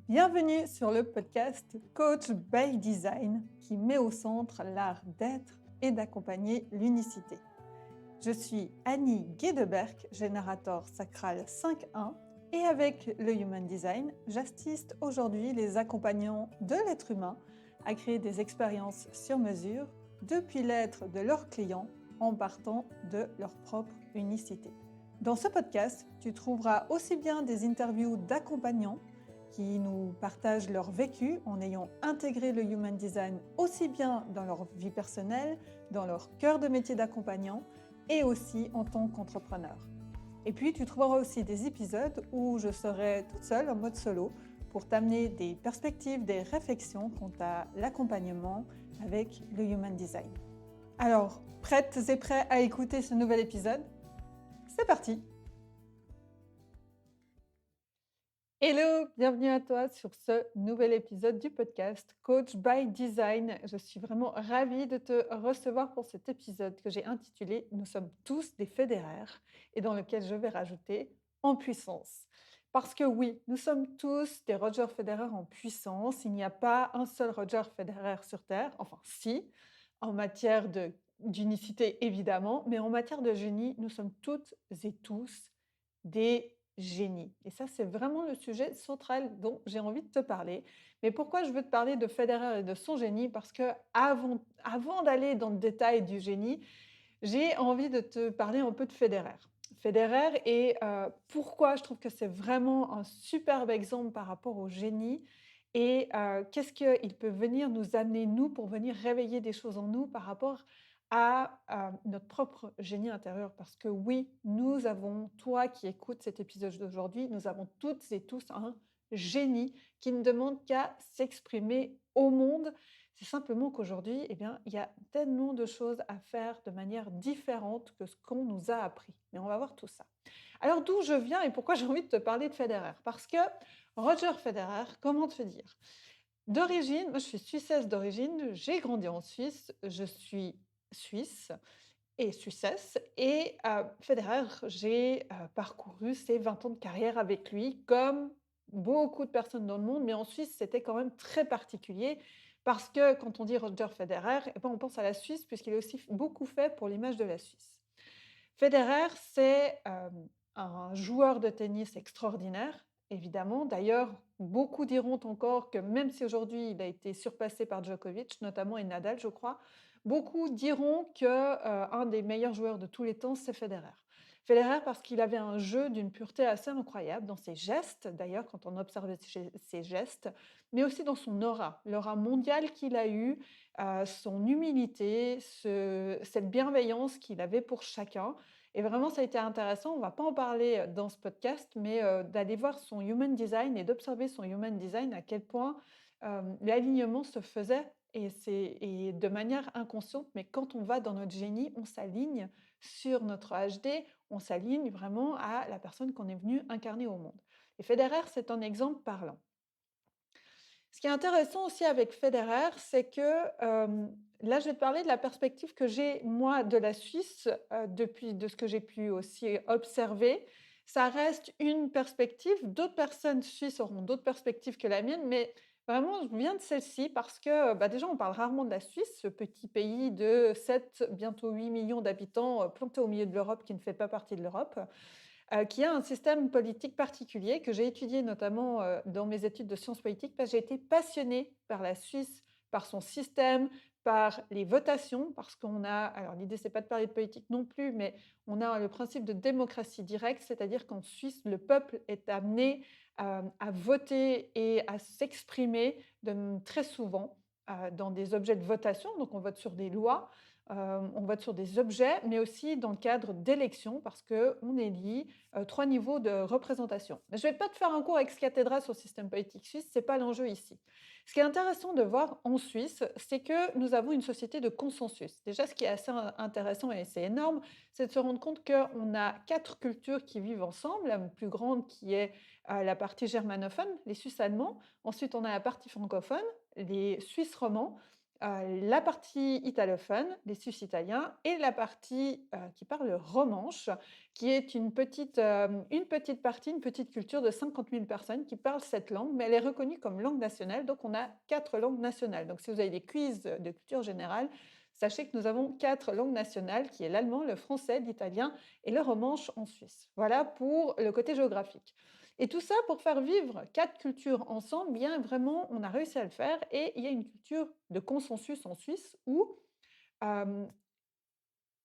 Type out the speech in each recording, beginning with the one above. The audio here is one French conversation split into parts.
Bienvenue sur le podcast Coach by Design qui met au centre l'art d'être et d'accompagner l'unicité. Je suis Annie Guédeberg, générateur sacral 5.1 et avec le Human Design, j'assiste aujourd'hui les accompagnants de l'être humain à créer des expériences sur mesure depuis l'être de leurs clients en partant de leur propre unicité. Dans ce podcast, tu trouveras aussi bien des interviews d'accompagnants qui nous partagent leur vécu en ayant intégré le Human Design aussi bien dans leur vie personnelle, dans leur cœur de métier d'accompagnant et aussi en tant qu'entrepreneur. Et puis tu trouveras aussi des épisodes où je serai toute seule en mode solo pour t'amener des perspectives, des réflexions quant à l'accompagnement avec le Human Design. Alors, prêtes et prêts à écouter ce nouvel épisode ? C'est parti! Hello, bienvenue à toi sur ce nouvel épisode du podcast Coach by Design. Je suis vraiment ravie de te recevoir pour cet épisode que j'ai intitulé Nous sommes tous des fédéraires et dans lequel je vais rajouter en puissance. Parce que oui, nous sommes tous des Roger Federer en puissance. Il n'y a pas un seul Roger Federer sur Terre, enfin si, en matière d'unicité évidemment, mais en matière de génie, nous sommes toutes et tous des génies. Et ça, c'est vraiment le sujet central dont j'ai envie de te parler. Mais pourquoi je veux te parler de Federer et de son génie? Parce que avant d'aller dans le détail du génie, j'ai envie de te parler un peu de Federer. Federer et pourquoi je trouve que c'est vraiment un superbe exemple par rapport au génie et qu'est-ce qu'il peut venir nous amener, nous, pour venir réveiller des choses en nous par rapport à notre propre génie intérieur. Parce que oui, nous avons, toi qui écoutes cet épisode d'aujourd'hui, nous avons toutes et tous un génie qui ne demande qu'à s'exprimer au monde. C'est simplement qu'aujourd'hui, eh bien, il y a tellement de choses à faire de manière différente que ce qu'on nous a appris. Mais on va voir tout ça. Alors d'où je viens et pourquoi j'ai envie de te parler de Federer? Parce que Roger Federer, comment te dire? D'origine, moi je suis suissesse d'origine, j'ai grandi en Suisse, je suis suisse et suissesse. Et Federer, j'ai parcouru ses 20 ans de carrière avec lui, comme beaucoup de personnes dans le monde, mais en Suisse, c'était quand même très particulier, parce que quand on dit Roger Federer, eh ben, on pense à la Suisse, puisqu'il a aussi beaucoup fait pour l'image de la Suisse. Federer, c'est un joueur de tennis extraordinaire, évidemment. D'ailleurs, beaucoup diront encore que même si aujourd'hui il a été surpassé par Djokovic, notamment et Nadal, je crois, beaucoup diront que un des meilleurs joueurs de tous les temps, c'est Federer. Federer parce qu'il avait un jeu d'une pureté assez incroyable dans ses gestes, d'ailleurs, quand on observe ses gestes, mais aussi dans son aura, l'aura mondiale qu'il a eue, son humilité, cette bienveillance qu'il avait pour chacun. Et vraiment, ça a été intéressant. On ne va pas en parler dans ce podcast, mais d'aller voir son Human Design et d'observer son Human Design, à quel point l'alignement se faisait et de manière inconsciente. Mais quand on va dans notre génie, on s'aligne sur notre HD, on s'aligne vraiment à la personne qu'on est venu incarner au monde. Et Federer, c'est un exemple parlant. Ce qui est intéressant aussi avec Federer, c'est que là, je vais te parler de la perspective que j'ai, moi, de la Suisse, depuis de ce que j'ai pu aussi observer. Ça reste une perspective. D'autres personnes suisses auront d'autres perspectives que la mienne, mais vraiment, je viens de celle-ci parce que déjà, on parle rarement de la Suisse, ce petit pays de 7, bientôt 8 millions d'habitants, planté au milieu de l'Europe, qui ne fait pas partie de l'Europe. Qui a un système politique particulier que j'ai étudié notamment dans mes études de sciences politiques parce que j'ai été passionnée par la Suisse, par son système, par les votations, parce qu'on a, alors l'idée c'est pas de parler de politique non plus, mais on a le principe de démocratie directe, c'est-à-dire qu'en Suisse, le peuple est amené à voter et à s'exprimer très souvent dans des objets de votation, donc on vote sur des lois, on vote sur des objets, mais aussi dans le cadre d'élections, parce qu'on élit 3 niveaux de représentation. Mais je ne vais pas te faire un cours ex cathedra sur le système politique suisse, ce n'est pas l'enjeu ici. Ce qui est intéressant de voir en Suisse, c'est que nous avons une société de consensus. Déjà, ce qui est assez intéressant et c'est énorme, c'est de se rendre compte qu'on a 4 cultures qui vivent ensemble, la plus grande qui est la partie germanophone, les Suisses allemands. Ensuite, on a la partie francophone, les Suisses romands. la partie italophone, les Suisses italiens, et la partie qui parle romanche, qui est une petite partie, une petite culture de 50 000 personnes qui parlent cette langue, mais elle est reconnue comme langue nationale, donc on a 4 langues nationales. Donc si vous avez des quiz de culture générale, sachez que nous avons 4 langues nationales, qui est l'allemand, le français, l'italien et le romanche en Suisse. Voilà pour le côté géographique. Et tout ça pour faire vivre 4 cultures ensemble, bien vraiment, on a réussi à le faire. Et il y a une culture de consensus en Suisse où euh,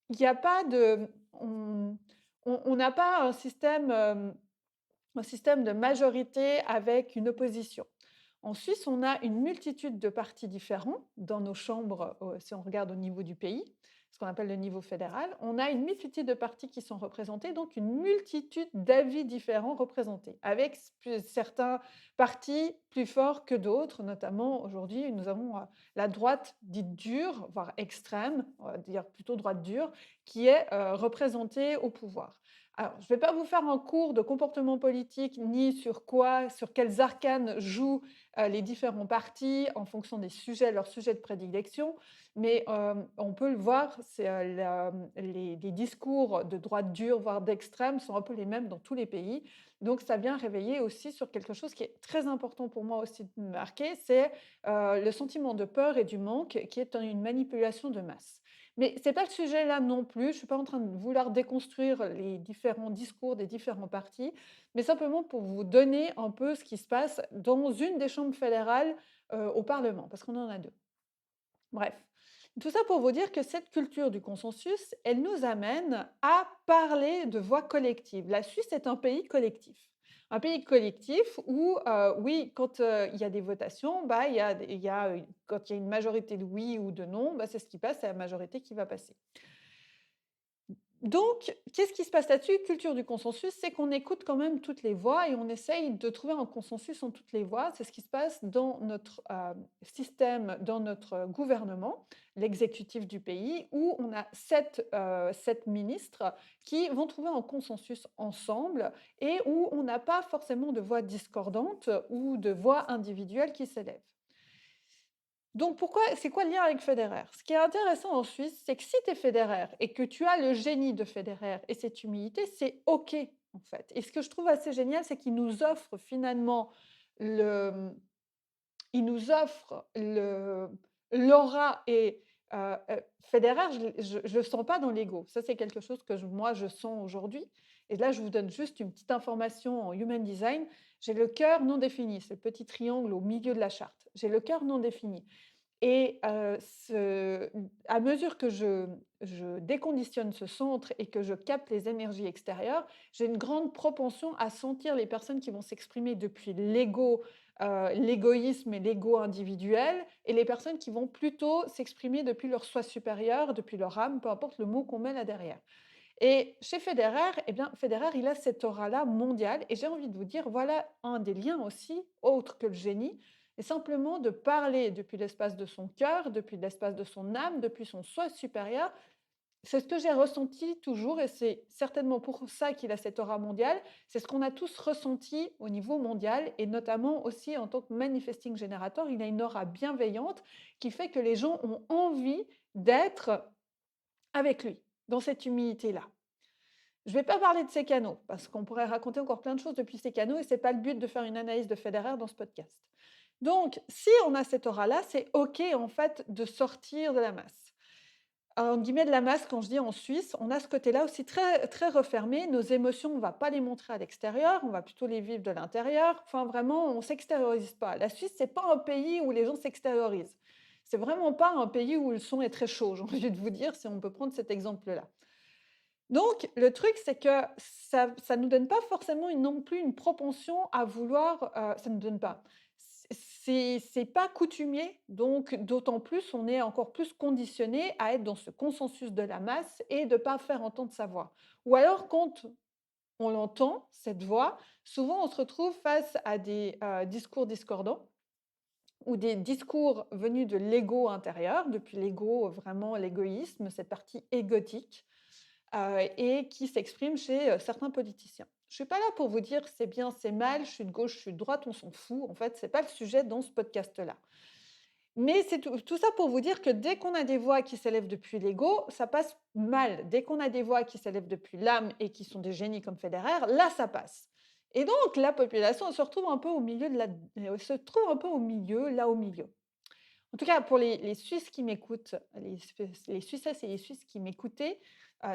il n'y a pas de... On n'a pas un système de majorité avec une opposition. En Suisse, on a une multitude de partis différents dans nos chambres, si on regarde au niveau du pays, ce qu'on appelle le niveau fédéral. On a une multitude de partis qui sont représentés, donc une multitude d'avis différents représentés, avec certains partis plus forts que d'autres. Notamment, aujourd'hui, nous avons la droite dite dure, voire extrême, on va dire plutôt droite dure, qui est représentée au pouvoir. Alors, je ne vais pas vous faire un cours de comportement politique ni sur quels arcanes jouent les différents partis en fonction des sujets, leurs sujets de prédilection, mais on peut le voir, les discours de droite dure, voire d'extrême, sont un peu les mêmes dans tous les pays. Donc, ça vient réveiller aussi sur quelque chose qui est très important pour moi aussi de marquer, c'est le sentiment de peur et du manque, qui est une manipulation de masse. Mais ce n'est pas le sujet là non plus. Je ne suis pas en train de vouloir déconstruire les différents discours des différents partis, mais simplement pour vous donner un peu ce qui se passe dans une des chambres fédérales au Parlement, parce qu'on en a deux. Bref, tout ça pour vous dire que cette culture du consensus, elle nous amène à parler de voix collectives. La Suisse est un pays collectif. Un pays collectif où, oui, quand il y a des votations, bah, quand il y a une majorité de oui ou de non, bah, c'est ce qui passe, c'est la majorité qui va passer. Donc, qu'est-ce qui se passe là-dessus? Culture du consensus, c'est qu'on écoute quand même toutes les voix et on essaye de trouver un consensus en toutes les voix. C'est ce qui se passe dans notre système, dans notre gouvernement, l'exécutif du pays, où on a 7 ministres qui vont trouver un consensus ensemble et où on n'a pas forcément de voix discordantes ou de voix individuelles qui s'élèvent. Donc c'est quoi le lien avec Federer? Ce qui est intéressant en Suisse, c'est que si tu es Federer et que tu as le génie de Federer et cette humilité, c'est OK en fait. Et ce que je trouve assez génial, c'est qu'il nous offre finalement le, il nous offre l'aura et Federer, je ne le sens pas dans l'ego. Ça, c'est quelque chose que moi, je sens aujourd'hui. Et là, je vous donne juste une petite information en Human Design. J'ai le cœur non défini, c'est le petit triangle au milieu de la charte. J'ai le cœur non défini. Et à mesure que je déconditionne ce centre et que je capte les énergies extérieures, j'ai une grande propension à sentir les personnes qui vont s'exprimer depuis l'ego, l'égoïsme et l'ego individuel, et les personnes qui vont plutôt s'exprimer depuis leur soi supérieur, depuis leur âme, peu importe le mot qu'on met là derrière. Et chez Federer, eh bien, Federer, il a cette aura-là mondiale. Et j'ai envie de vous dire, voilà un des liens aussi, autre que le génie, et simplement de parler depuis l'espace de son cœur, depuis l'espace de son âme, depuis son soi supérieur. C'est ce que j'ai ressenti toujours, et c'est certainement pour ça qu'il a cette aura mondiale. C'est ce qu'on a tous ressenti au niveau mondial, et notamment aussi en tant que manifesting generator, il a une aura bienveillante qui fait que les gens ont envie d'être avec lui, dans cette humilité-là. Je ne vais pas parler de ses canaux, parce qu'on pourrait raconter encore plein de choses depuis ses canaux, et ce n'est pas le but de faire une analyse de Federer dans ce podcast. Donc, si on a cette aura-là, c'est OK, en fait, de sortir de la masse. En guillemets, de la masse, quand je dis en Suisse, on a ce côté-là aussi très, très refermé. Nos émotions, on ne va pas les montrer à l'extérieur, on va plutôt les vivre de l'intérieur. Enfin, vraiment, on ne s'extériorise pas. La Suisse, ce n'est pas un pays où les gens s'extériorisent. C'est vraiment pas un pays où le son est très chaud, j'ai envie de vous dire, si on peut prendre cet exemple-là. Donc, le truc, c'est que ça ne nous donne pas forcément non plus une propension à vouloir, ça ne nous donne pas. C'est pas coutumier, donc d'autant plus, on est encore plus conditionné à être dans ce consensus de la masse et de pas faire entendre sa voix. Ou alors quand on l'entend, cette voix, souvent on se retrouve face à des, discours discordants ou des discours venus de l'ego intérieur, depuis l'ego, vraiment l'égoïsme, cette partie égotique, et qui s'exprime chez certains politiciens. Je ne suis pas là pour vous dire c'est bien, c'est mal, je suis de gauche, je suis de droite, on s'en fout. En fait, ce n'est pas le sujet dans ce podcast-là. Mais c'est tout ça pour vous dire que dès qu'on a des voix qui s'élèvent depuis l'ego, ça passe mal. Dès qu'on a des voix qui s'élèvent depuis l'âme et qui sont des génies comme Federer, là, ça passe. Et donc la population elle se retrouve un peu au milieu se trouve un peu au milieu, là au milieu. En tout cas, pour les Suisses qui m'écoutent, les Suissesses et les Suisses qui m'écoutaient,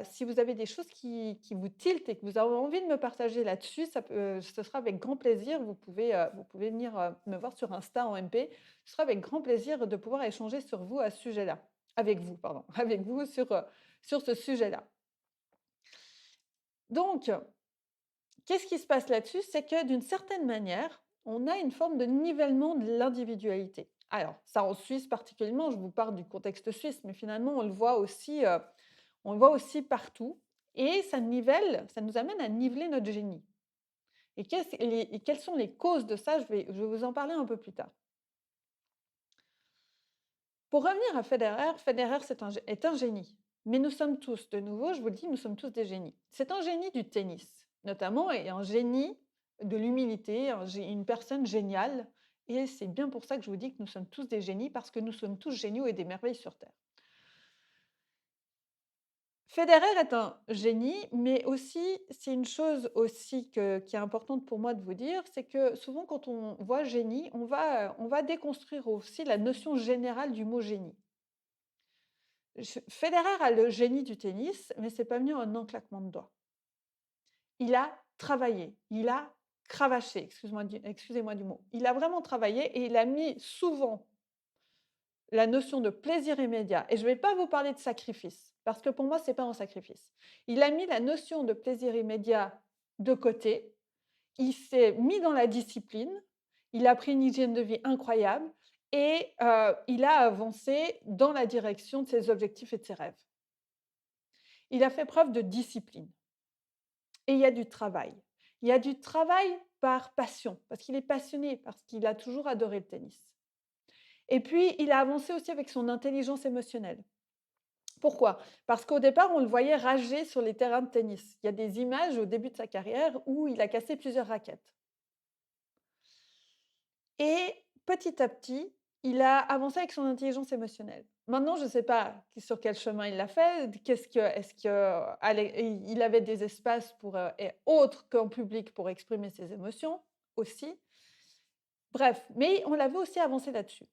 si vous avez des choses qui vous tiltent et que vous avez envie de me partager là-dessus, ce sera avec grand plaisir. Vous pouvez venir, me voir sur Insta en MP. Ce sera avec grand plaisir de pouvoir échanger sur vous à ce sujet-là. Avec vous, pardon, avec vous sur ce sujet-là. Donc, qu'est-ce qui se passe là-dessus? C'est que d'une certaine manière, on a une forme de nivellement de l'individualité. Alors, ça en Suisse particulièrement, je vous parle du contexte suisse, mais finalement, on le voit aussi partout. Et ça nivelle, ça nous amène à niveler notre génie. Et quelles sont les causes de ça? Je vais vous en parler un peu plus tard. Pour revenir à Federer, Federer est un génie. Mais nous sommes tous, de nouveau, je vous le dis, nous sommes tous des génies. C'est un génie du tennis, notamment, et un génie de l'humilité, une personne géniale. Et c'est bien pour ça que je vous dis que nous sommes tous des génies, parce que nous sommes tous géniaux et des merveilles sur Terre. Federer est un génie, mais aussi, c'est une chose aussi qui est importante pour moi de vous dire, c'est que souvent quand on voit génie, on va déconstruire aussi la notion générale du mot génie. Federer a le génie du tennis, mais c'est pas venu en un claquement de doigts. Il a travaillé, il a cravaché, excusez-moi du mot. Il a vraiment travaillé et il a mis souvent la notion de plaisir immédiat. Et je ne vais pas vous parler de sacrifice, parce que pour moi, ce n'est pas un sacrifice. Il a mis la notion de plaisir immédiat de côté, il s'est mis dans la discipline, il a pris une hygiène de vie incroyable et il a avancé dans la direction de ses objectifs et de ses rêves. Il a fait preuve de discipline et il y a du travail. Il y a du travail par passion, parce qu'il est passionné, parce qu'il a toujours adoré le tennis. Et puis, il a avancé aussi avec son intelligence émotionnelle. Pourquoi? Parce qu'au départ, on le voyait rager sur les terrains de tennis. Il y a des images au début de sa carrière où il a cassé plusieurs raquettes. Et petit à petit, il a avancé avec son intelligence émotionnelle. Maintenant, je ne sais pas sur quel chemin il l'a fait. Est-ce qu'il avait des espaces autres qu'en public pour exprimer ses émotions aussi? Bref, mais on l'avait aussi avancé là-dessus.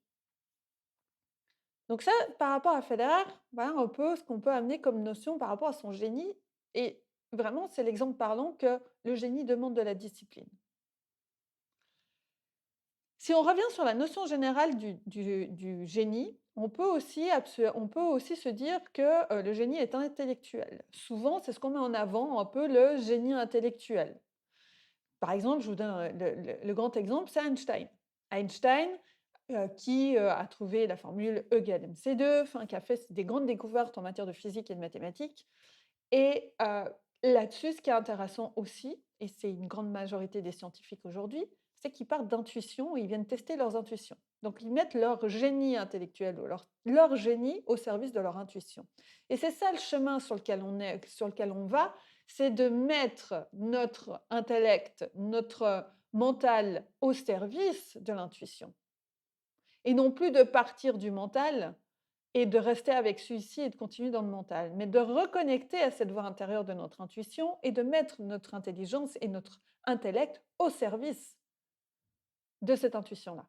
Donc ça, par rapport à Federer, voilà un peu ce qu'on peut amener comme notion par rapport à son génie. Et vraiment, c'est l'exemple parlant que le génie demande de la discipline. Si on revient sur la notion générale du génie, on peut aussi se dire que le génie est intellectuel. Souvent, c'est ce qu'on met en avant, un peu le génie intellectuel. Par exemple, je vous donne le grand exemple, c'est Einstein. Einstein, qui a trouvé la formule E égale mc2, qui a fait des grandes découvertes en matière de physique et de mathématiques. Et là-dessus, ce qui est intéressant aussi, et c'est une grande majorité des scientifiques aujourd'hui, c'est qu'ils partent d'intuition et ils viennent tester leurs intuitions. Donc, ils mettent leur génie intellectuel ou leur génie au service de leur intuition. Et c'est ça le chemin sur lequel on va, c'est de mettre notre intellect, notre mental au service de l'intuition. Et non plus de partir du mental et de rester avec celui-ci et de continuer dans le mental, mais de reconnecter à cette voix intérieure de notre intuition et de mettre notre intelligence et notre intellect au service de cette intuition-là.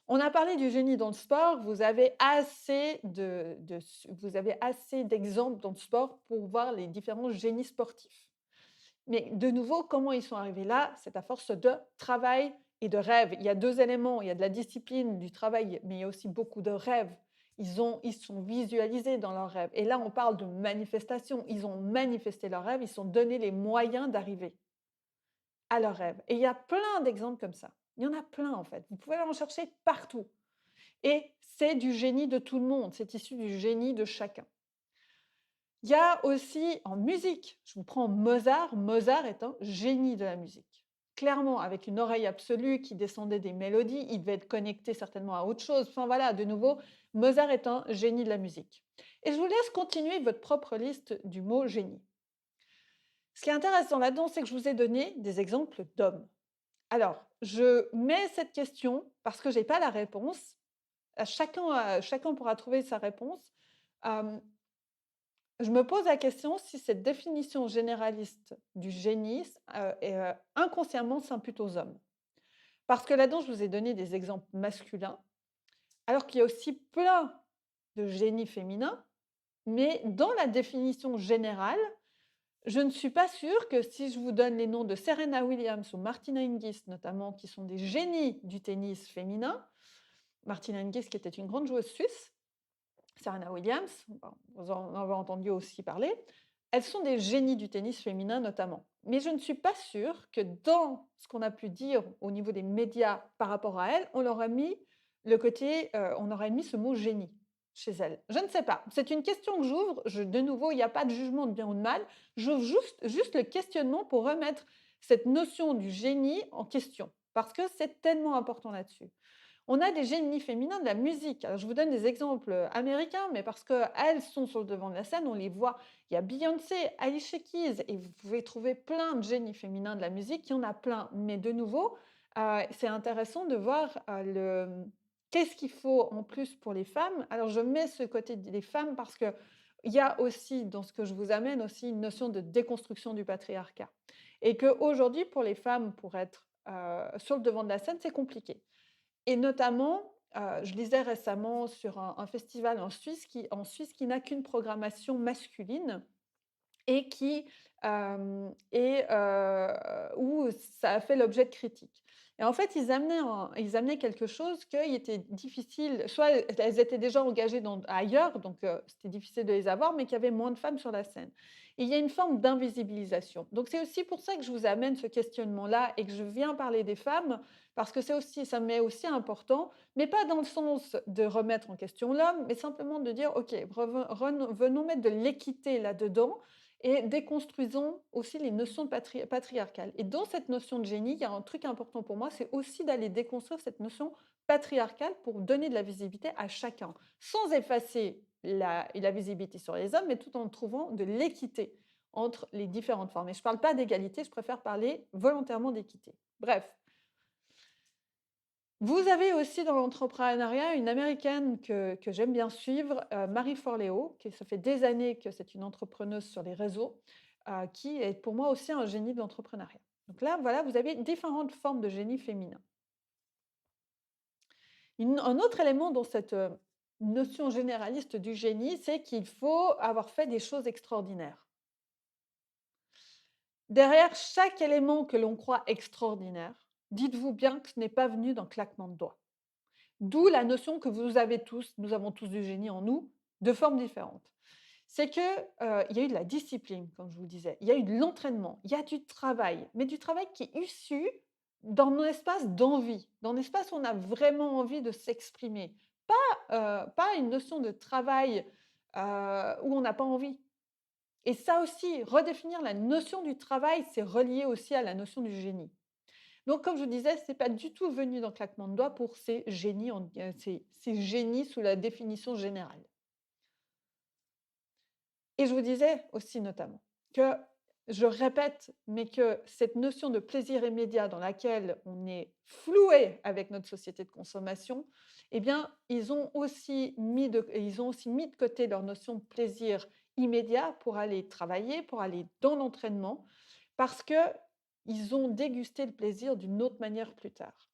On a parlé du génie dans le sport, vous avez assez d'exemples dans le sport pour voir les différents génies sportifs. Mais de nouveau, comment ils sont arrivés là? C'est à force de travail et de rêve. Il y a 2 éléments, il y a de la discipline, du travail, mais il y a aussi beaucoup de rêves. Ils sont visualisés dans leurs rêves et là, on parle de manifestation. Ils ont manifesté leurs rêves, ils se sont donné les moyens d'arriver à leurs rêves et il y a plein d'exemples comme ça. Il y en a plein, en fait. Vous pouvez en chercher partout et c'est du génie de tout le monde, c'est issu du génie de chacun. Il y a aussi en musique, je vous prends Mozart. Mozart est un génie de la musique. Clairement, avec une oreille absolue qui descendait des mélodies, il devait être connecté certainement à autre chose. Enfin voilà, de nouveau, Mozart est un génie de la musique. Et je vous laisse continuer votre propre liste du mot génie. Ce qui est intéressant là-dedans, c'est que je vous ai donné des exemples d'hommes. Alors, je mets cette question parce que j'ai pas la réponse. Chacun pourra trouver sa réponse. Hem, je me pose la question si cette définition généraliste du génie inconsciemment s'impute aux hommes. Parce que là-dedans, je vous ai donné des exemples masculins, alors qu'il y a aussi plein de génies féminins, mais dans la définition générale, je ne suis pas sûre que si je vous donne les noms de Serena Williams ou Martina Hingis notamment, qui sont des génies du tennis féminin, Martina Hingis qui était une grande joueuse suisse, Serena Williams, bon, vous en avez entendu aussi parler, elles sont des génies du tennis féminin notamment. Mais je ne suis pas sûre que dans ce qu'on a pu dire au niveau des médias par rapport à elles, on leur a mis on aurait mis ce mot génie chez elles. Je ne sais pas. C'est une question que j'ouvre. De nouveau, il n'y a pas de jugement de bien ou de mal. J'ouvre juste le questionnement pour remettre cette notion du génie en question. Parce que c'est tellement important là-dessus. On a des génies féminins de la musique. Alors, je vous donne des exemples américains, mais parce qu'elles sont sur le devant de la scène, on les voit. Il y a Beyoncé, Alicia Keys, et vous pouvez trouver plein de génies féminins de la musique. Il y en a plein. Mais de nouveau, c'est intéressant de voir qu'est-ce qu'il faut en plus pour les femmes. Alors, je mets ce côté des femmes parce que il y a aussi, dans ce que je vous amène, aussi une notion de déconstruction du patriarcat. Et qu'aujourd'hui, pour les femmes, pour être sur le devant de la scène, c'est compliqué. Et notamment, je lisais récemment sur un festival en Suisse qui n'a qu'une programmation masculine et où ça a fait l'objet de critiques. Et en fait, ils amenaient quelque chose qu'il était difficile soit elles étaient déjà engagées ailleurs, donc c'était difficile de les avoir, mais qu'il y avait moins de femmes sur la scène. Et il y a une forme d'invisibilisation. Donc c'est aussi pour ça que je vous amène ce questionnement-là et que je viens parler des femmes, parce que ça m'est aussi important, mais pas dans le sens de remettre en question l'homme, mais simplement de dire: «OK, venons mettre de l'équité là-dedans et déconstruisons aussi les notions de patriarcales». Et dans cette notion de génie, il y a un truc important pour moi, c'est aussi d'aller déconstruire cette notion patriarcale pour donner de la visibilité à chacun, sans effacer la visibilité sur les hommes, mais tout en trouvant de l'équité entre les différentes formes. Et je ne parle pas d'égalité, je préfère parler volontairement d'équité. Bref, vous avez aussi dans l'entrepreneuriat une américaine que j'aime bien suivre, Marie Forleo, ça fait des années que c'est une entrepreneuse sur les réseaux, qui est pour moi aussi un génie de l'entrepreneuriat. Donc là, voilà, vous avez différentes formes de génie féminin. Un autre élément dans cette notion généraliste du génie, c'est qu'il faut avoir fait des choses extraordinaires. Derrière chaque élément que l'on croit extraordinaire, dites-vous bien que ce n'est pas venu d'un claquement de doigts. D'où la notion que nous avons tous du génie en nous, de formes différentes. C'est que, il y a eu de la discipline, comme je vous le disais, il y a eu de l'entraînement, il y a du travail, mais du travail qui est issu d'un espace d'envie, d'un espace où on a vraiment envie de s'exprimer. Pas une notion de travail, où on n'a pas envie. Et ça aussi, redéfinir la notion du travail, c'est relié aussi à la notion du génie. Donc, comme je vous disais, c'est pas du tout venu d'un claquement de doigts pour ces génies sous la définition générale. Et je vous disais aussi notamment que, je répète, mais que cette notion de plaisir immédiat dans laquelle on est floué avec notre société de consommation, eh bien, ils ont aussi mis de côté leur notion de plaisir immédiat pour aller travailler, pour aller dans l'entraînement, parce qu'ils ont dégusté le plaisir d'une autre manière plus tard.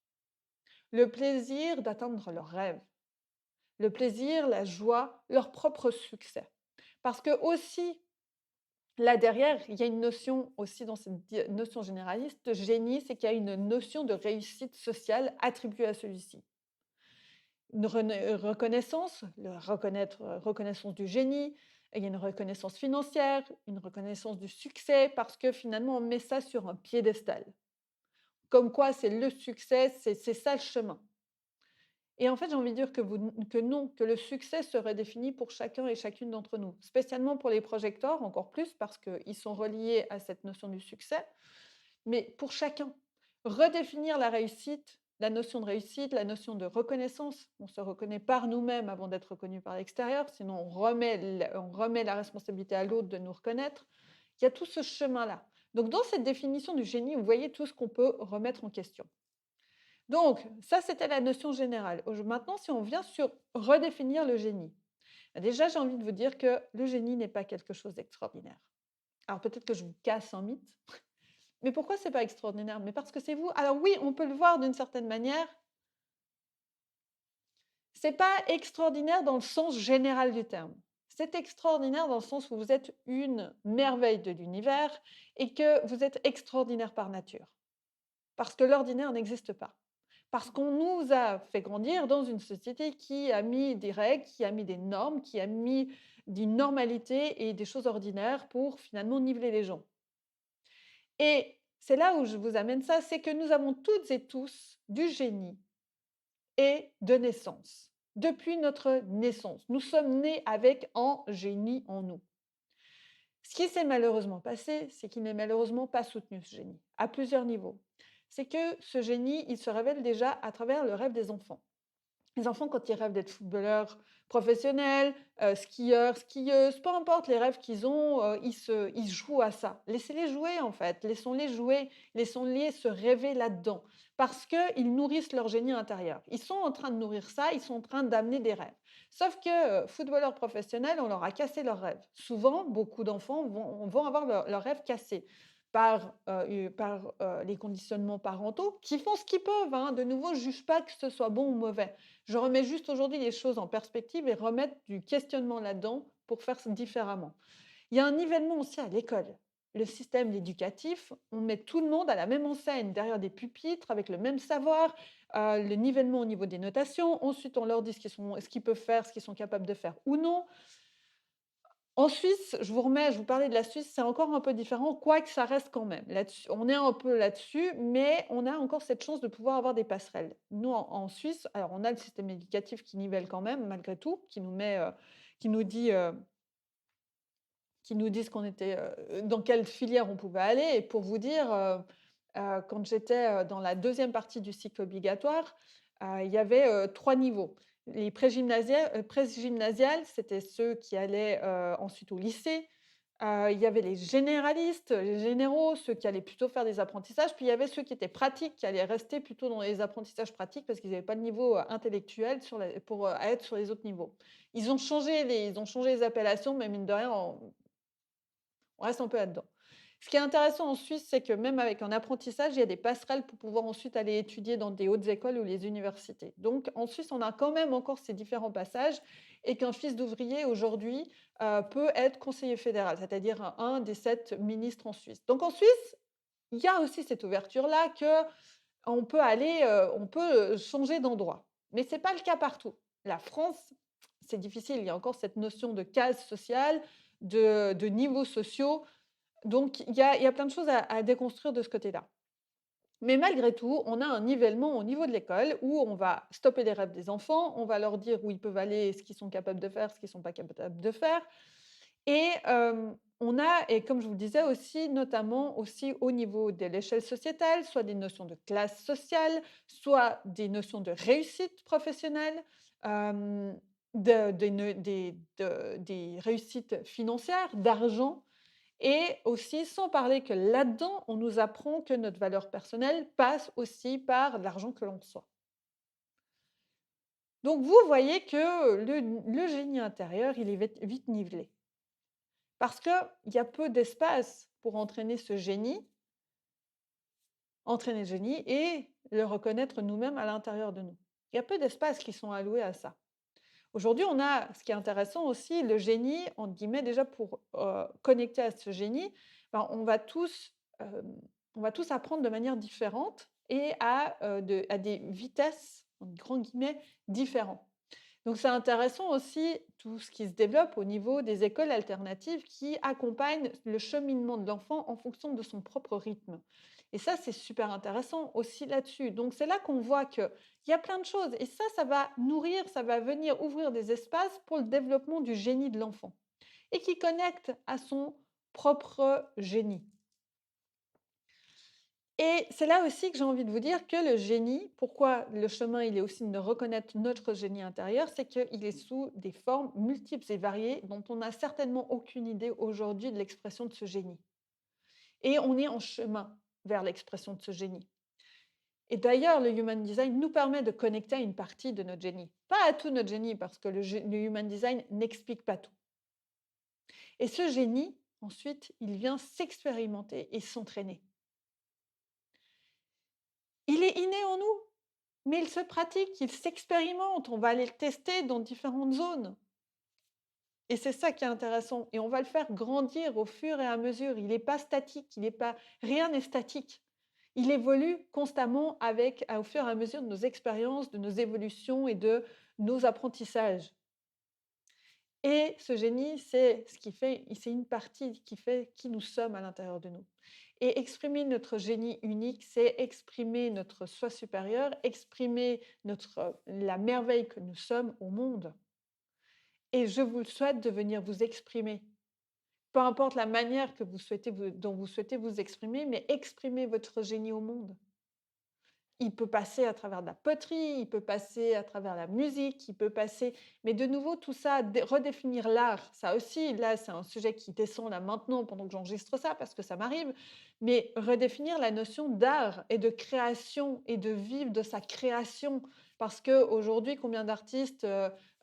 Le plaisir d'atteindre leurs rêves, le plaisir, la joie, leur propre succès. Parce que aussi, là derrière, il y a une notion aussi dans cette notion généraliste de génie, c'est qu'il y a une notion de réussite sociale attribuée à celui-ci. Une reconnaissance, reconnaissance du génie, il y a une reconnaissance financière, une reconnaissance du succès, parce que finalement on met ça sur un piédestal. Comme quoi c'est le succès, c'est ça le chemin. Et en fait, j'ai envie de dire que non, que le succès serait défini pour chacun et chacune d'entre nous, spécialement pour les projecteurs, encore plus parce qu'ils sont reliés à cette notion du succès, mais pour chacun. Redéfinir la réussite, la notion de réussite, la notion de reconnaissance. On se reconnaît par nous-mêmes avant d'être reconnu par l'extérieur, sinon on remet la responsabilité à l'autre de nous reconnaître. Il y a tout ce chemin-là. Donc dans cette définition du génie, vous voyez tout ce qu'on peut remettre en question. Donc ça, c'était la notion générale. Maintenant, si on vient sur redéfinir le génie, déjà, j'ai envie de vous dire que le génie n'est pas quelque chose d'extraordinaire. Alors peut-être que je vous casse un mythe, mais pourquoi c'est pas extraordinaire? Mais parce que c'est vous. Alors oui, on peut le voir d'une certaine manière, c'est pas extraordinaire dans le sens général du terme. C'est extraordinaire dans le sens où vous êtes une merveille de l'univers et que vous êtes extraordinaire par nature. Parce que l'ordinaire n'existe pas. Parce qu'on nous a fait grandir dans une société qui a mis des règles, qui a mis des normes, qui a mis d'une normalité et des choses ordinaires pour finalement niveler les gens. Et c'est là où je vous amène ça, c'est que nous avons toutes et tous du génie et de naissance. Depuis notre naissance, nous sommes nés avec un génie en nous. Ce qui s'est malheureusement passé, c'est qu'il n'est malheureusement pas soutenu, ce génie, à plusieurs niveaux. C'est que ce génie, il se révèle déjà à travers le rêve des enfants. Les enfants, quand ils rêvent d'être footballeurs professionnels, skieurs, skieuses, peu importe les rêves qu'ils ont, ils jouent à ça. Laissez-les jouer en fait, laissons-les jouer, laissons-les se rêver là-dedans. Parce qu'ils nourrissent leur génie intérieur. Ils sont en train de nourrir ça, ils sont en train d'amener des rêves. Sauf que footballeurs professionnels, on leur a cassé leurs rêves. Souvent, beaucoup d'enfants vont avoir leurs rêves cassés par les conditionnements parentaux qui font ce qu'ils peuvent. Hein. De nouveau, je ne juge pas que ce soit bon ou mauvais. Je remets juste aujourd'hui les choses en perspective et remettre du questionnement là-dedans pour faire différemment. Il y a un nivellement aussi à l'école. Le système éducatif, on met tout le monde à la même enseigne, derrière des pupitres, avec le même savoir, le nivellement au niveau des notations. Ensuite, on leur dit ce qu'ils peuvent faire, ce qu'ils sont capables de faire ou non. En Suisse, je vous parlais de la Suisse, c'est encore un peu différent, quoique ça reste quand même là-dessus on est un peu là-dessus, mais on a encore cette chance de pouvoir avoir des passerelles. Nous, en Suisse, alors on a le système éducatif qui nivelle quand même malgré tout, qui nous dit, ce qu'on était, dans quelle filière on pouvait aller et pour vous dire, quand j'étais, dans la deuxième partie du cycle obligatoire, il y avait, 3 niveaux. Les prégymnasiales, c'était ceux qui allaient, ensuite au lycée. Il y avait les généralistes, les généraux, ceux qui allaient plutôt faire des apprentissages, puis il y avait ceux qui étaient pratiques, qui allaient rester plutôt dans les apprentissages pratiques parce qu'ils n'avaient pas de niveau, intellectuel pour, être sur les autres niveaux. Ils ont changé les appellations, mais mine de rien, on reste un peu là-dedans. Ce qui est intéressant en Suisse, c'est que même avec un apprentissage, il y a des passerelles pour pouvoir ensuite aller étudier dans des hautes écoles ou les universités. Donc en Suisse, on a quand même encore ces différents passages et qu'un fils d'ouvrier aujourd'hui peut être conseiller fédéral, c'est-à-dire un des 7 ministres en Suisse. Donc en Suisse, il y a aussi cette ouverture-là que on peut changer d'endroit. Mais ce n'est pas le cas partout. La France, c'est difficile. Il y a encore cette notion de case sociale, de niveaux sociaux. Donc, il y a plein de choses à déconstruire de ce côté-là. Mais malgré tout, on a un nivellement au niveau de l'école où on va stopper les rêves des enfants, on va leur dire où ils peuvent aller, ce qu'ils sont capables de faire, ce qu'ils ne sont pas capables de faire. Et on a, et comme je vous le disais aussi, notamment aussi au niveau de l'échelle sociétale, soit des notions de classe sociale, soit des notions de réussite professionnelle, hem, des réussites financières, d'argent. Et aussi, sans parler que là-dedans, on nous apprend que notre valeur personnelle passe aussi par l'argent que l'on reçoit. Donc vous voyez que le génie intérieur, il est vite nivelé. Parce qu'il y a peu d'espace pour entraîner le génie et le reconnaître nous-mêmes à l'intérieur de nous. Il y a peu d'espace qui sont alloués à ça. Aujourd'hui, on a, ce qui est intéressant aussi, le génie, entre guillemets, déjà pour connecter à ce génie, ben, on va tous apprendre de manière différente et à des vitesses, en grand guillemets, différentes. Donc c'est intéressant aussi tout ce qui se développe au niveau des écoles alternatives qui accompagnent le cheminement de l'enfant en fonction de son propre rythme. Et ça, c'est super intéressant aussi là-dessus. Donc c'est là qu'on voit qu'il y a plein de choses. Et ça va nourrir, ça va venir ouvrir des espaces pour le développement du génie de l'enfant et qui connecte à son propre génie. Et c'est là aussi que j'ai envie de vous dire que le génie, pourquoi le chemin, il est aussi de reconnaître notre génie intérieur, c'est qu'il est sous des formes multiples et variées dont on n'a certainement aucune idée aujourd'hui de l'expression de ce génie. Et on est en chemin vers l'expression de ce génie. Et d'ailleurs, le Human Design nous permet de connecter à une partie de notre génie. Pas à tout notre génie, parce que le Human Design n'explique pas tout. Et ce génie, ensuite, il vient s'expérimenter et s'entraîner. Il est inné en nous, mais il se pratique, il s'expérimente. On va aller le tester dans différentes zones. Et c'est ça qui est intéressant. Et on va le faire grandir au fur et à mesure. Il n'est pas statique, rien n'est statique. Il évolue constamment au fur et à mesure de nos expériences, de nos évolutions et de nos apprentissages. Et ce génie, c'est ce qui fait, c'est une partie qui fait qui nous sommes à l'intérieur de nous. Et exprimer notre génie unique, c'est exprimer notre soi supérieur, exprimer la merveille que nous sommes au monde. Et je vous souhaite de venir vous exprimer. Peu importe la manière dont vous souhaitez vous exprimer, mais exprimez votre génie au monde. Il peut passer à travers de la poterie, il peut passer à travers la musique, il peut passer mais de nouveau tout ça, redéfinir l'art, ça aussi, là, c'est un sujet qui descend là maintenant pendant que j'enregistre ça parce que ça m'arrive, mais redéfinir la notion d'art et de création et de vivre de sa création. Parce qu'aujourd'hui, combien d'artistes,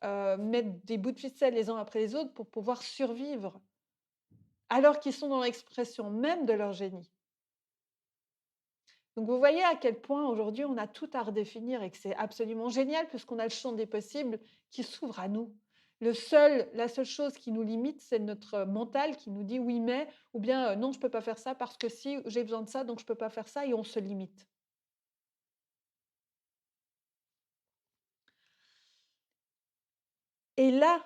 mettent des bouts de ficelle les uns après les autres pour pouvoir survivre, alors qu'ils sont dans l'expression même de leur génie. Donc vous voyez à quel point aujourd'hui on a tout à redéfinir et que c'est absolument génial puisqu'on a le champ des possibles qui s'ouvre à nous. La seule chose qui nous limite, c'est notre mental qui nous dit oui mais, ou bien non je ne peux pas faire ça parce que si j'ai besoin de ça donc je ne peux pas faire ça et on se limite. Et là,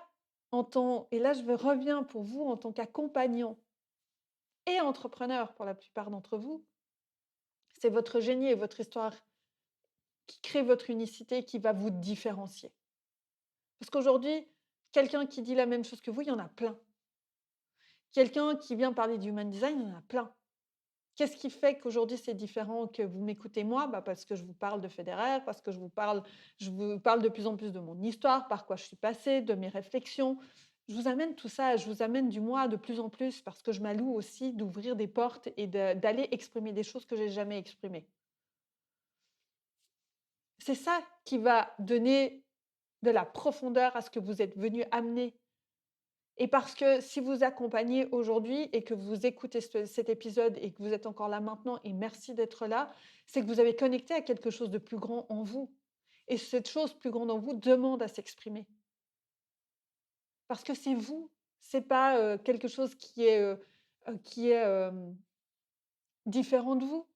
reviens pour vous en tant qu'accompagnant et entrepreneur pour la plupart d'entre vous, c'est votre génie et votre histoire qui crée votre unicité qui va vous différencier. Parce qu'aujourd'hui, quelqu'un qui dit la même chose que vous, il y en a plein. Quelqu'un qui vient parler du human design, il y en a plein. Qu'est-ce qui fait qu'aujourd'hui c'est différent, que vous m'écoutez moi? Parce que je vous parle de Federer, parce que je vous parle de plus en plus de mon histoire, par quoi je suis passée, de mes réflexions. Je vous amène tout ça, je vous amène du moi de plus en plus parce que je m'alloue aussi d'ouvrir des portes et d'aller exprimer des choses que j'ai jamais exprimées. C'est ça qui va donner de la profondeur à ce que vous êtes venu amener. Et parce que si vous accompagnez aujourd'hui et que vous écoutez cet épisode et que vous êtes encore là maintenant et merci d'être là, c'est que vous avez connecté à quelque chose de plus grand en vous. Et cette chose plus grande en vous demande à s'exprimer. Parce que c'est vous, c'est pas quelque chose qui est différent de vous.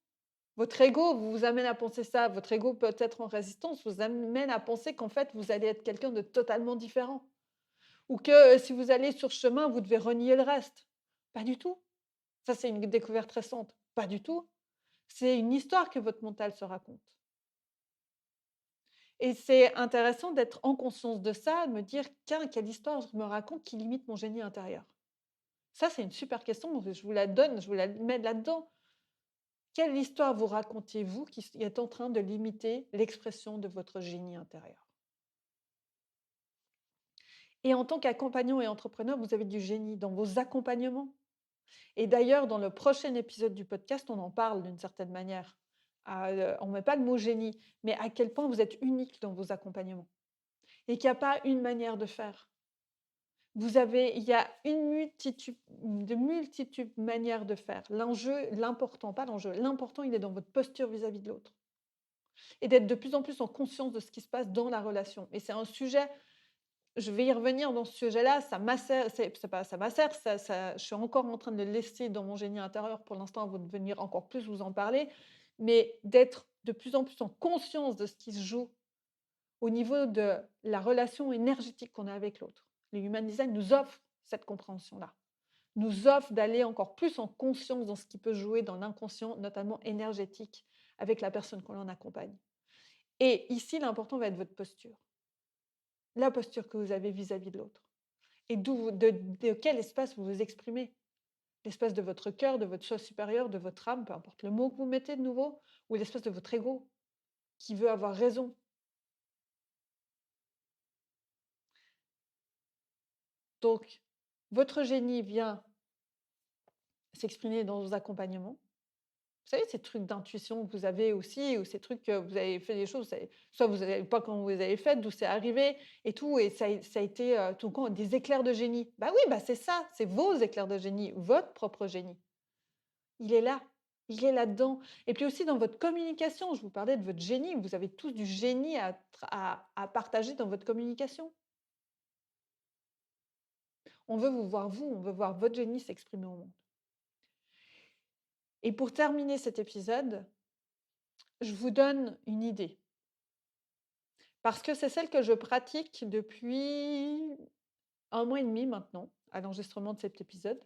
Votre ego vous amène à penser ça. Votre ego peut être en résistance, vous amène à penser qu'en fait, vous allez être quelqu'un de totalement différent. Ou que si vous allez sur ce chemin, vous devez renier le reste. Pas du tout. Ça, c'est une découverte récente. Pas du tout. C'est une histoire que votre mental se raconte. Et c'est intéressant d'être en conscience de ça, de me dire: «Tiens, quelle histoire je me raconte qui limite mon génie intérieur?» Ça, c'est une super question, je vous la donne, je vous la mets là-dedans. Quelle histoire vous racontez-vous qui est en train de limiter l'expression de votre génie intérieur? Et en tant qu'accompagnant et entrepreneur, vous avez du génie dans vos accompagnements. Et d'ailleurs, dans le prochain épisode du podcast, on en parle d'une certaine manière. On ne met pas le mot génie, mais à quel point vous êtes unique dans vos accompagnements et qu'il n'y a pas une manière de faire. Il y a une multitude de manières de faire. L'important, il est dans votre posture vis-à-vis de l'autre et d'être de plus en plus en conscience de ce qui se passe dans la relation. Et c'est un sujet, je vais y revenir dans ce sujet-là, ça m'assère, c'est pas ça m'assère, je suis encore en train de le laisser dans mon génie intérieur pour l'instant avant de venir encore plus vous en parler, mais d'être de plus en plus en conscience de ce qui se joue au niveau de la relation énergétique qu'on a avec l'autre. Le Human Design nous offre cette compréhension-là, nous offre d'aller encore plus en conscience dans ce qui peut jouer dans l'inconscient, notamment énergétique, avec la personne qu'on en accompagne. Et ici, l'important va être votre posture, la posture que vous avez vis-à-vis de l'autre. Et de quel espace vous vous exprimez. L'espace de votre cœur, de votre soi supérieur, de votre âme, peu importe le mot que vous mettez de nouveau, ou l'espace de votre ego, qui veut avoir raison. Donc, votre génie vient s'exprimer dans vos accompagnements. Vous savez, ces trucs d'intuition que vous avez aussi, ou ces trucs que vous avez fait des choses, soit vous savez pas comment vous les avez faites, d'où c'est arrivé et tout, et ça a été tout le temps des éclairs de génie. Bah oui, bah c'est ça, c'est vos éclairs de génie, votre propre génie. Il est là, il est là-dedans. Et puis aussi dans votre communication, je vous parlais de votre génie, vous avez tous du génie à partager dans votre communication. On veut vous voir vous, on veut voir votre génie s'exprimer au monde. Et pour terminer cet épisode, je vous donne une idée. Parce que c'est celle que je pratique depuis 1 mois et demi maintenant, à l'enregistrement de cet épisode.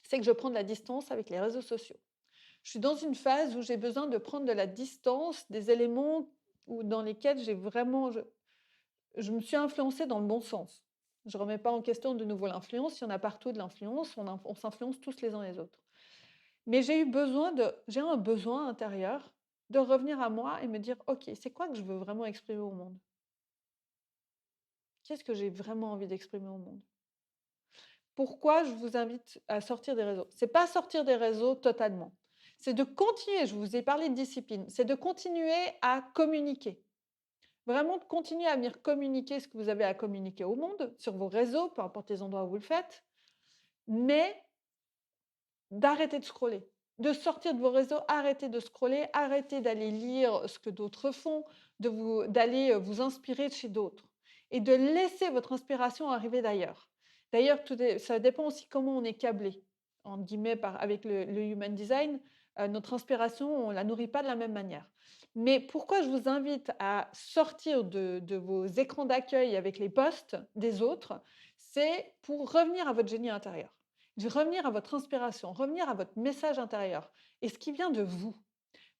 C'est que je prends de la distance avec les réseaux sociaux. Je suis dans une phase où j'ai besoin de prendre de la distance des éléments dans lesquels j'ai vraiment, je me suis influencée dans le bon sens. Je ne remets pas en question de nouveau l'influence. Il y en a partout de l'influence. On s'influence tous les uns les autres. Mais j'ai un besoin intérieur de revenir à moi et me dire, OK, c'est quoi que je veux vraiment exprimer au monde? Qu'est-ce que j'ai vraiment envie d'exprimer au monde? Pourquoi je vous invite à sortir des réseaux? C'est pas sortir des réseaux totalement. C'est de continuer, je vous ai parlé de discipline, c'est de continuer à communiquer. Vraiment de continuer à venir communiquer ce que vous avez à communiquer au monde, sur vos réseaux, peu importe les endroits où vous le faites, mais d'arrêter de scroller, de sortir de vos réseaux, arrêtez de scroller, arrêtez d'aller lire ce que d'autres font, d'aller vous inspirer de chez d'autres et de laisser votre inspiration arriver d'ailleurs. D'ailleurs, ça dépend aussi comment on est câblé, entre guillemets, avec le Human Design. Notre inspiration, on ne la nourrit pas de la même manière. Mais pourquoi je vous invite à sortir de vos écrans d'accueil avec les posts des autres, c'est pour revenir à votre génie intérieur. De revenir à votre inspiration, revenir à votre message intérieur et ce qui vient de vous.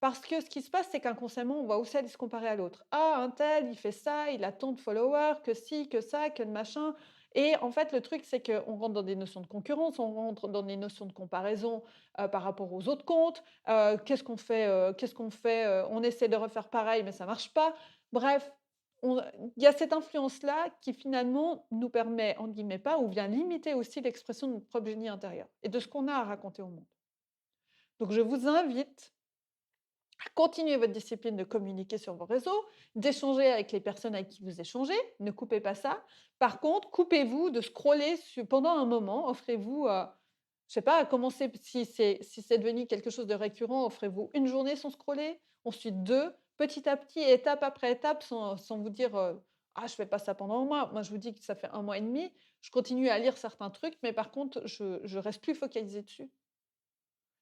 Parce que ce qui se passe, c'est qu'inconsciemment, on va aussi aller se comparer à l'autre. Ah, un tel, il fait ça, il a tant de followers, que ci, que ça, que de machin. Et en fait, le truc, c'est qu'on rentre dans des notions de concurrence, on rentre dans des notions de comparaison par rapport aux autres comptes. Qu'est-ce qu'on fait? On essaie de refaire pareil, mais ça marche pas. Bref, il y a cette influence-là qui finalement nous permet, entre guillemets pas, ou vient limiter aussi l'expression de notre propre génie intérieur et de ce qu'on a à raconter au monde. Donc je vous invite à continuer votre discipline de communiquer sur vos réseaux, d'échanger avec les personnes avec qui vous échangez, ne coupez pas ça. Par contre, coupez-vous de scroller pendant un moment, offrez-vous, je sais pas, commencez, si c'est devenu quelque chose de récurrent, offrez-vous une journée sans scroller, ensuite deux, petit à petit, étape après étape, sans vous dire ah, je fais pas ça pendant un mois. Moi, je vous dis que ça fait 1 mois et demi, je continue à lire certains trucs, mais par contre, je reste plus focalisée dessus.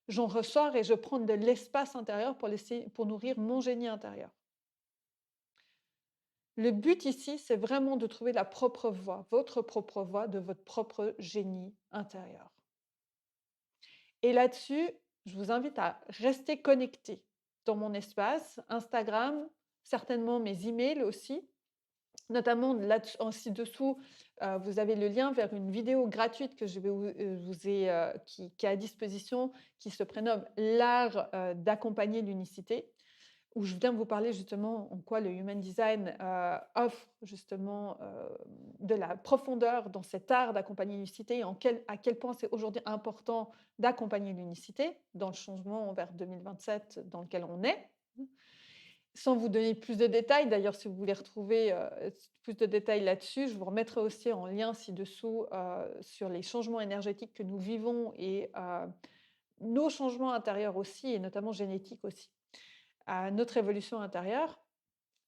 J'en ressors et je prends de l'espace intérieur pour nourrir mon génie intérieur. Le but ici, c'est vraiment de trouver la propre voie, votre propre voie de votre propre génie intérieur. Et là-dessus, je vous invite à rester connecté dans mon espace, Instagram, certainement mes emails aussi. Notamment là ci-dessous, vous avez le lien vers une vidéo gratuite que je vais vous ai, qui est à disposition, qui se prénomme «L'art, d'accompagner l'unicité», où je viens vous parler justement en quoi le Human Design, offre justement, de la profondeur dans cet art d'accompagner l'unicité et à quel point c'est aujourd'hui important d'accompagner l'unicité dans le changement vers 2027 dans lequel on est. Sans vous donner plus de détails, d'ailleurs, si vous voulez retrouver, plus de détails là-dessus, je vous remettrai aussi en lien ci-dessous, sur les changements énergétiques que nous vivons et nos changements intérieurs aussi et notamment génétiques aussi. Notre évolution intérieure,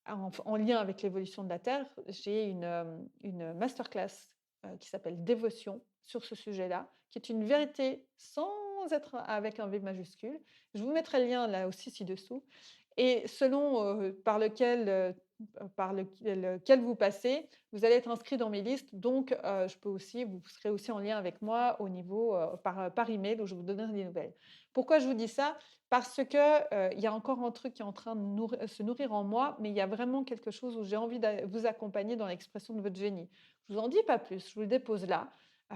en lien avec l'évolution de la Terre, j'ai une masterclass, qui s'appelle «Dévotion» sur ce sujet-là, qui est une vérité sans être avec un V majuscule. Je vous mettrai le lien là aussi ci-dessous et selon, par lequel vous passez, vous allez être inscrit dans mes listes. Donc, vous serez aussi en lien avec moi au niveau, par email où je vous donnerai des nouvelles. Pourquoi je vous dis ça? Parce que, il y a encore un truc qui est en train de se nourrir en moi, mais il y a vraiment quelque chose où j'ai envie de vous accompagner dans l'expression de votre génie. Je vous en dis pas plus, je vous le dépose là.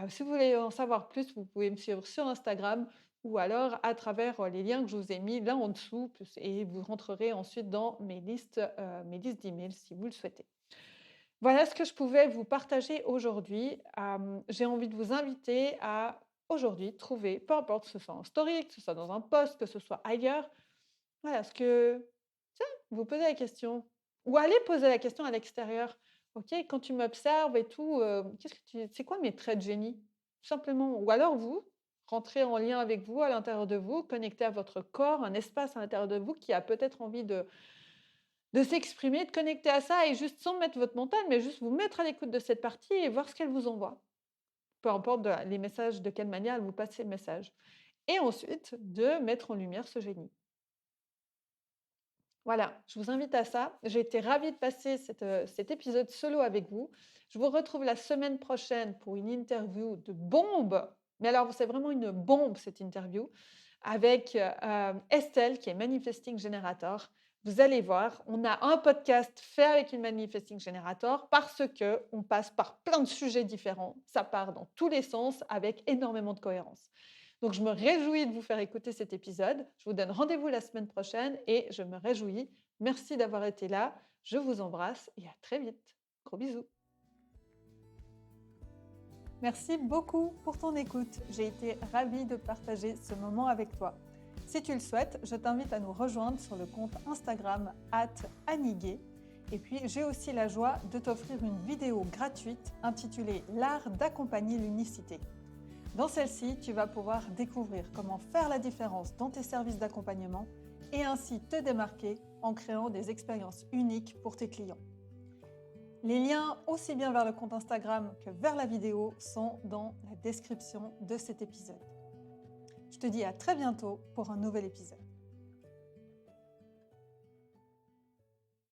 Si vous voulez en savoir plus, vous pouvez me suivre sur Instagram ou alors à travers, les liens que je vous ai mis là en dessous et vous rentrerez ensuite dans mes listes d'emails si vous le souhaitez. Voilà ce que je pouvais vous partager aujourd'hui. J'ai envie de vous inviter à aujourd'hui trouver, peu importe que ce soit en story, que ce soit dans un post, que ce soit ailleurs, voilà, ce que tiens, vous posez la question ou allez poser la question à l'extérieur. OK, quand tu m'observes et tout, qu'est-ce que tu c'est quoi mes traits de génie? Tout simplement ou alors vous, rentrez en lien avec vous, à l'intérieur de vous, connectez à votre corps, un espace à l'intérieur de vous qui a peut-être envie de s'exprimer, de connecter à ça et juste sans mettre votre mental, mais juste vous mettre à l'écoute de cette partie et voir ce qu'elle vous envoie. Peu importe les messages, de quelle manière elle vous passe le message. Et ensuite, de mettre en lumière ce génie. Voilà, je vous invite à ça. J'ai été ravie de passer cet épisode solo avec vous. Je vous retrouve la semaine prochaine pour une interview de bombe. Mais alors, c'est vraiment une bombe cette interview avec Estelle qui est Manifesting Generator. Vous allez voir, on a un podcast fait avec une Manifesting Generator parce que on passe par plein de sujets différents. Ça part dans tous les sens avec énormément de cohérence. Donc, je me réjouis de vous faire écouter cet épisode. Je vous donne rendez-vous la semaine prochaine et je me réjouis. Merci d'avoir été là. Je vous embrasse et à très vite. Gros bisous. Merci beaucoup pour ton écoute. J'ai été ravie de partager ce moment avec toi. Si tu le souhaites, je t'invite à nous rejoindre sur le compte Instagram @anigué. Et puis, j'ai aussi la joie de t'offrir une vidéo gratuite intitulée L'art d'accompagner l'unicité. Dans celle-ci, tu vas pouvoir découvrir comment faire la différence dans tes services d'accompagnement et ainsi te démarquer en créant des expériences uniques pour tes clients. Les liens aussi bien vers le compte Instagram que vers la vidéo sont dans la description de cet épisode. Je te dis à très bientôt pour un nouvel épisode.